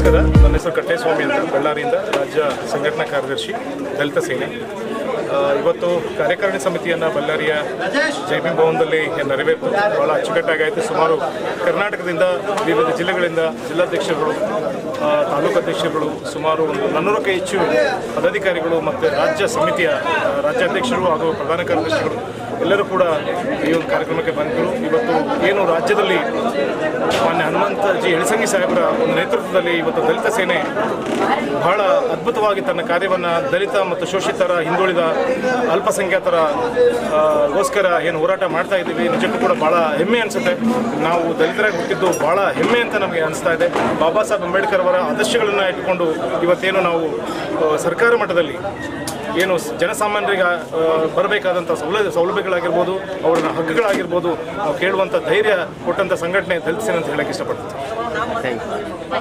ನಮಸ್ಕಾರ. ನನ್ನ ಹೆಸರು ಕಟ್ಟೇಸ್ವಾಮಿ ಅಂತ, ಬಳ್ಳಾರಿಯಿಂದ ರಾಜ್ಯ ಸಂಘಟನಾ ಕಾರ್ಯದರ್ಶಿ, ದಲಿತ ಸೇನೆ. ಇವತ್ತು ಕಾರ್ಯಕಾರಿಣಿ ಸಮಿತಿಯನ್ನು ಬಳ್ಳಾರಿಯ ಜೈಭೀಮ್ ಭವನದಲ್ಲಿ ನೆರವೇರಿತು. ಭಾಳ ಅಚ್ಚುಕಟ್ಟಾಗಾಯಿತು. ಸುಮಾರು ಕರ್ನಾಟಕದಿಂದ ವಿವಿಧ ಜಿಲ್ಲೆಗಳಿಂದ ಜಿಲ್ಲಾಧ್ಯಕ್ಷರುಗಳು, ತಾಲೂಕು ಅಧ್ಯಕ್ಷರುಗಳು, ಸುಮಾರು 400ಕ್ಕೂ ಹೆಚ್ಚು ಪದಾಧಿಕಾರಿಗಳು ಮತ್ತು ರಾಜ್ಯ ಸಮಿತಿಯ ರಾಜ್ಯಾಧ್ಯಕ್ಷರು ಹಾಗೂ ಪ್ರಧಾನ ಕಾರ್ಯದರ್ಶಿಗಳು ಎಲ್ಲರೂ ಕೂಡ ಈ ಒಂದು ಕಾರ್ಯಕ್ರಮಕ್ಕೆ ಬಂದರು. ಇವತ್ತು ಏನು ರಾಜ್ಯದಲ್ಲಿ ಮಾನ್ಯ ಹನುಮಂತಜಿ ಇಳಸಂಗಿ ಸಾಹೇಬರ ಒಂದು ನೇತೃತ್ವದಲ್ಲಿ ಇವತ್ತು ದಲಿತ ಸೇನೆ ಬಹಳ ಅದ್ಭುತವಾಗಿ ತನ್ನ ಕಾರ್ಯವನ್ನು ದಲಿತ ಮತ್ತು ಶೋಷಿತರ, ಹಿಂದುಳಿದ ಅಲ್ಪಸಂಖ್ಯಾತರ ಗೋಸ್ಕರ ಏನು ಹೋರಾಟ ಮಾಡ್ತಾ ಇದ್ದೀವಿ, ನಿಜಕ್ಕೂ ಕೂಡ ಭಾಳ ಹೆಮ್ಮೆ ಅನಿಸುತ್ತೆ. ನಾವು ದಲಿತರಾಗಿ ಹುಟ್ಟಿದ್ದು ಭಾಳ ಹೆಮ್ಮೆ ಅಂತ ನಮಗೆ ಅನಿಸ್ತಾ ಇದೆ. ಬಾಬಾ ಸಾಹೇಬ್ ಅಂಬೇಡ್ಕರ್ ಅವರ ಆದರ್ಶಗಳನ್ನು ಇಟ್ಟುಕೊಂಡು ಇವತ್ತೇನು ನಾವು ಸರ್ಕಾರ ಮಟ್ಟದಲ್ಲಿ ಏನು ಜನಸಾಮಾನ್ಯರಿಗೆ ಬರಬೇಕಾದಂಥ ಸೌಲಭ್ಯಗಳಾಗಿರ್ಬೋದು, ಅವರ ಹಕ್ಕುಗಳಾಗಿರ್ಬೋದು, ನಾವು ಕೇಳುವಂಥ ಧೈರ್ಯ ಕೊಟ್ಟಂಥ ಸಂಘಟನೆ ದಲಿತ ಸೇನೆ ಅಂತ ಹೇಳಕ್ಕೆ ಇಷ್ಟಪಡ್ತೀನಿ. Thank you.